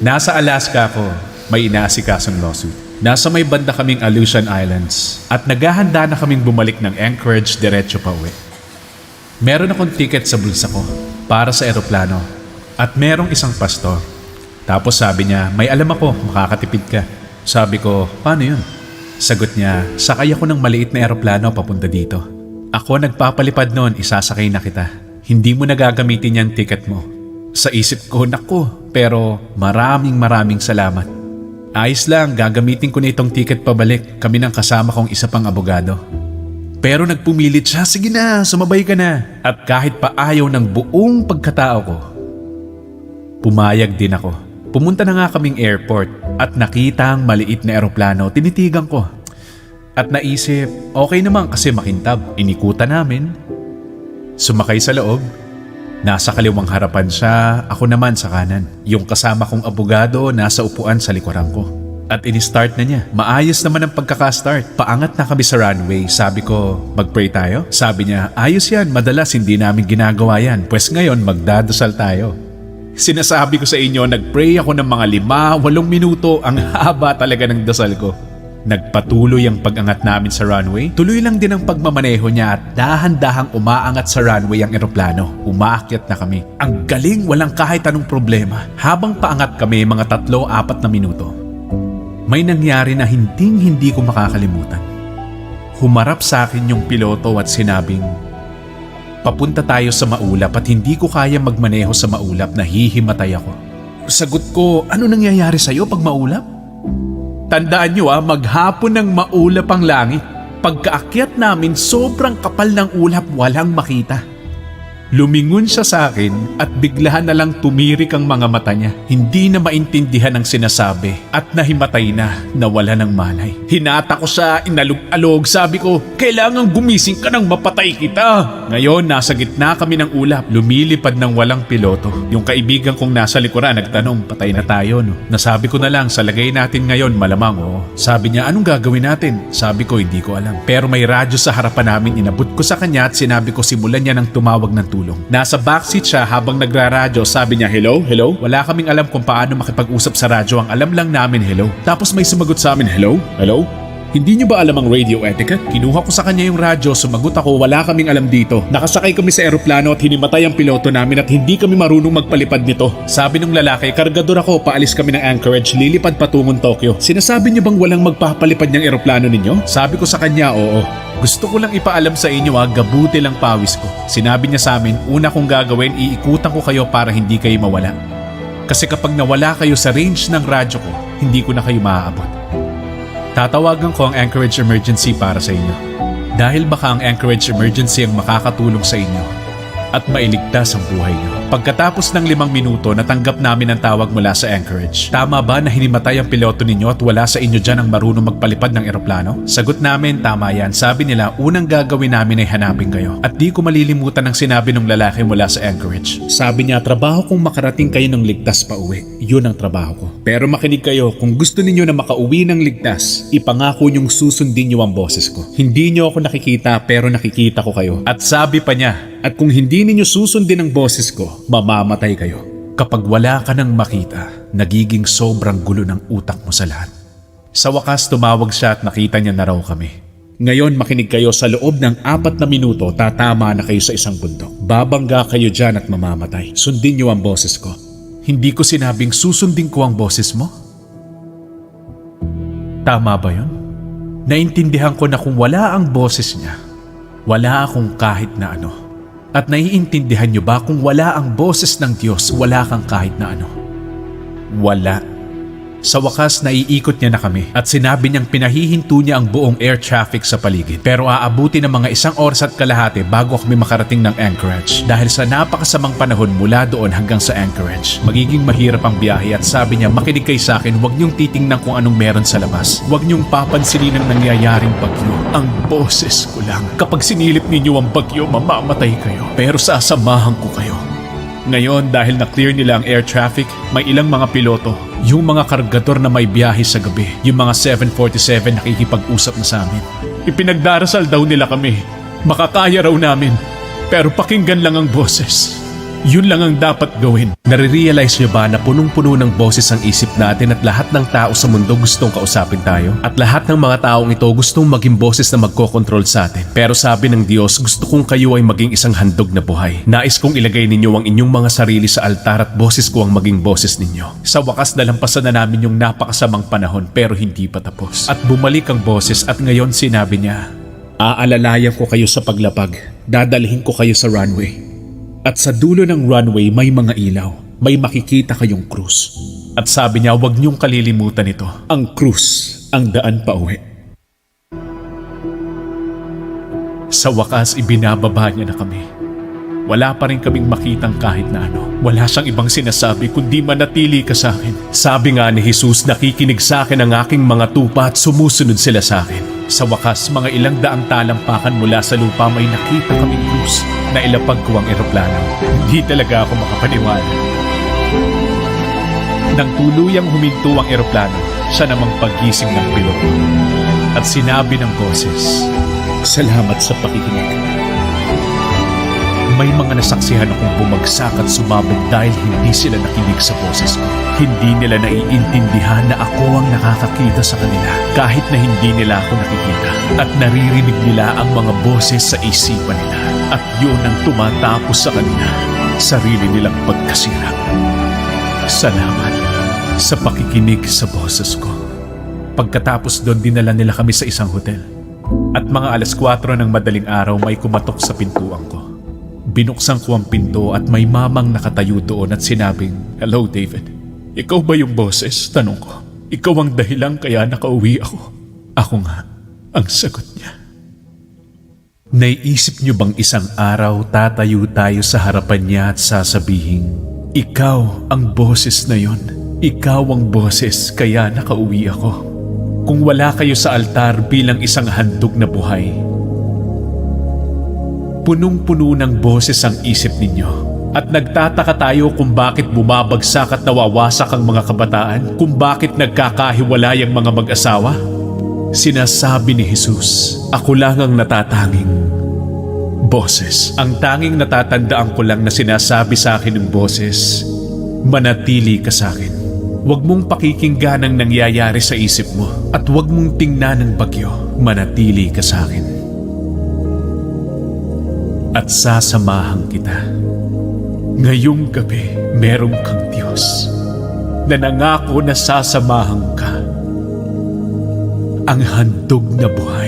Nasa Alaska ako, may inaasikasong lawsuit. Nasa may banda kaming Aleutian Islands at naghahanda na kaming bumalik ng Anchorage diretso pa uwi. Meron akong ticket sa bulsa ko para sa eroplano at merong isang pastor. Tapos sabi niya, may alam ako, makakatipid ka. Sabi ko, paano yun? Sagot niya, sakay ako ng maliit na eroplano papunta dito. Ako nagpapalipad noon, isasakay na kita. Hindi mo na gagamitin yung ticket mo. Sa isip ko, naku, pero maraming salamat. Ayos lang, gagamitin ko na itong ticket pabalik. Kami ng kasama kong isa pang abogado. Pero nagpumilit siya, sige na, sumabay ka na. At kahit pa ayaw ng buong pagkatao ko, pumayag din ako. Pumunta na nga kaming airport at nakita ang maliit na eroplano, tinitigan ko. At naisip, okay naman kasi makintab. Inikutan namin. Sumakay sa loob. Nasa kaliwang harapan siya, ako naman sa kanan. Yung kasama kong abogado nasa upuan sa likuran ko. At in-start na niya. Maayos naman ang pagkaka-start. Paangat na kami sa runway. Sabi ko, mag-pray tayo? Sabi niya, ayos yan. Madalas hindi namin ginagawa yan. Pues ngayon, magdadasal tayo. Sinasabi ko sa inyo, nag-pray ako ng mga 5-8 minuto. Ang haba talaga ng dasal ko. Nagpatuloy ang pag-angat namin sa runway. Tuloy lang din ang pagmamaneho niya at dahan-dahang umaangat sa runway ang eroplano. Umaakyat na kami. Ang galing, walang kahit anong problema. Habang paangat kami mga 3-4 na minuto, may nangyari na hindi ko makakalimutan. Humarap sa akin yung piloto at sinabing, papunta tayo sa maulap at hindi ko kaya magmaneho sa maulap, nahihimatay ako. Sagot ko, ano nangyayari sa'yo pag maulap? Tandaan nyo maghapon ng maulap ang langit. Pagkaakyat namin, sobrang kapal ng ulap, walang makita. Lumingon siya sa akin at biglahan na lang tumirik ang mga mata niya. Hindi na maintindihan ang sinasabi at nahimatay na, nawala ng malay. Hinata ko siya, inalog-alog, sabi ko, kailangan gumising ka nang mapatay kita. Ngayon, nasa gitna kami ng ulap, lumilipad ng walang piloto. Yung kaibigan kong nasa likuran nagtanong, patay na tayo no? Nasabi ko na lang, sa lagay natin ngayon, malamang oo. Sabi niya, anong gagawin natin? Sabi ko, hindi ko alam. Pero may radyo sa harapan namin, inabot ko sa kanya at sinabi ko simulan niya ng tumawag ng tulong. Nasa backseat siya habang nagraradyo, sabi niya, hello? Hello? Wala kaming alam kung paano makipag-usap sa radyo, ang alam lang namin hello. Tapos may sumagot sa amin, hello? Hello? Hindi niyo ba alam ang radio etiquette? Kinuha ko sa kanya yung radyo, sumagot ako, wala kaming alam dito. Nakasakay kami sa eroplano at hinimatay ang piloto namin at hindi kami marunong magpalipad nito. Sabi ng lalaki, kargador ako, paalis kami ng Anchorage, lilipad patungong Tokyo. Sinasabi niyo bang walang magpapalipad niyang eroplano ninyo? Sabi ko sa kanya, oo. Gusto ko lang ipaalam sa inyo gabuti lang pawis ko. Sinabi niya sa amin, una kong gagawin, iikutan ko kayo para hindi kayo mawala. Kasi kapag nawala kayo sa range ng radyo ko, hindi ko na kayo maaabot. Tatawagan ko ang Anchorage Emergency para sa inyo. Dahil baka ang Anchorage Emergency ang makakatulong sa inyo at mailigtas ang buhay niyo. Pagkatapos ng 5 minuto, natanggap namin ang tawag mula sa Anchorage. Tama ba na hinimatay ang piloto ninyo at wala sa inyo dyan ang marunong magpalipad ng eroplano? Sagot namin, tama yan. Sabi nila, unang gagawin namin ay hanapin kayo. At di ko malilimutan ang sinabi ng lalaki mula sa Anchorage. Sabi niya, trabaho kong makarating kayo ng ligtas pa uwi. Yun ang trabaho ko. Pero makinig kayo, kung gusto ninyo na makauwi ng ligtas, ipangako niyong susundin niyo ang boses ko. Hindi niyo ako nakikita pero nakikita ko kayo. At sabi pa niya, at kung hindi ninyo susundin ang boses ko, mamamatay kayo. Kapag wala ka nang makita, nagiging sobrang gulo ng utak mo sa lahat. Sa wakas, tumawag siya at nakita niya na raw kami. Ngayon, makinig kayo, sa loob ng 4 na minuto, tatama na kayo sa isang bundok. Babangga kayo dyan at mamamatay. Sundin niyo ang boses ko. Hindi ko sinabing susundin ko ang boses mo? Tama ba yun? Naintindihan ko na kung wala ang boses niya, wala akong kahit na ano. At naiintindihan niyo ba kung wala ang boses ng Diyos, wala kang kahit na ano? Wala. Sa wakas, naiikot niya na kami at sinabi niyang pinahihinto niya ang buong air traffic sa paligid. Pero aabuti ng mga 1 oras at kalahati bago kami makarating ng Anchorage. Dahil sa napakasamang panahon mula doon hanggang sa Anchorage, magiging mahirap ang biyahe at sabi niya, makinig kayo sa akin, huwag niyong titingnan kung anong meron sa labas. Huwag niyong papansinin ang nangyayaring bagyo. Ang boses ko lang. Kapag sinilip ninyo ang bagyo, mamamatay kayo. Pero sasamahan ko kayo. Ngayon, dahil na-clear nila ang air traffic, may ilang mga piloto, yung mga kargador na may biyahe sa gabi, yung mga 747 nakikipag-usap na sa amin. Ipinagdarasal daw nila kami. Makakaya raw namin. Pero pakinggan lang ang boses. Yun lang ang dapat gawin. Nare-realize niyo ba na punong-puno ng boses ang isip natin at lahat ng tao sa mundo gustong kausapin tayo? At lahat ng mga taong ito gustong maging boses na magkokontrol sa atin. Pero sabi ng Diyos, gusto kong kayo ay maging isang handog na buhay. Nais kong ilagay ninyo ang inyong mga sarili sa altar at boses ko ang maging boses ninyo. Sa wakas nalampasan na namin yung napakasamang panahon pero hindi pa tapos. At bumalik ang boses at ngayon sinabi niya, aalalayan ko kayo sa paglapag. Dadalhin ko kayo sa runway. At sa dulo ng runway may mga ilaw. May makikita kayong krus. At sabi niya, huwag niyong kalilimutan ito. Ang krus, ang daan pa uwi. Sa wakas, ibinababa niya na kami. Wala pa rin kaming makitang kahit na ano. Wala siyang ibang sinasabi kundi manatili ka sa akin. Sabi nga ni Jesus, nakikinig sa akin ang aking mga tupa at sumusunod sila sa akin. Sa wakas, mga ilang daang talampakan mula sa lupa may nakita kaming krus na ilapag ko ang eroplano. Hindi talaga ako makapaniwala. Nang tuluyang huminto ang eroplano, siya namang pagising ng piloto. At sinabi ng boses, salamat sa pakikinig. May mga nasaksihan akong bumagsak at sumabog dahil hindi sila nakinig sa boses ko. Hindi nila naiintindihan na ako ang nakakakita sa kanila kahit na hindi nila ako nakikita. At naririnig nila ang mga boses sa isipan nila. At yun ang tumatapos sa kanila, sarili nilang pagkasira. Salamat sa pakikinig sa boses ko. Pagkatapos doon, dinala nila kami sa isang hotel. At mga 4:00 ng madaling araw may kumatok sa pintuan ko. Binuksan ko ang pinto at may mamang nakatayo doon at sinabing, hello David. Ikaw ba yung boses? Tanong ko. Ikaw ang dahilan kaya nakauwi ako. Ako nga ang sagot niya. Naiisip niyo bang isang araw tatayo tayo sa harapan niya at sasabihin, ikaw ang boses na yon. Ikaw ang boses kaya nakauwi ako. Kung wala kayo sa altar bilang isang handog na buhay, punong-puno ng boses ang isip ninyo. At nagtataka tayo kung bakit bumabagsak at nawawasak ang mga kabataan, kung bakit nagkakahiwalay ang mga mag-asawa. Sinasabi ni Jesus, ako lang ang natatanging boses. Ang tanging natatandaan ko lang na sinasabi sa akin ng boses, manatili ka sa akin. Huwag mong pakikinggan ang nangyayari sa isip mo at huwag mong tingnan ang bagyo. Manatili ka sa akin. At sasamahan kita. Ngayong gabi, meron kang Diyos na nangako na sasamahan ka. Ang handog na buhay.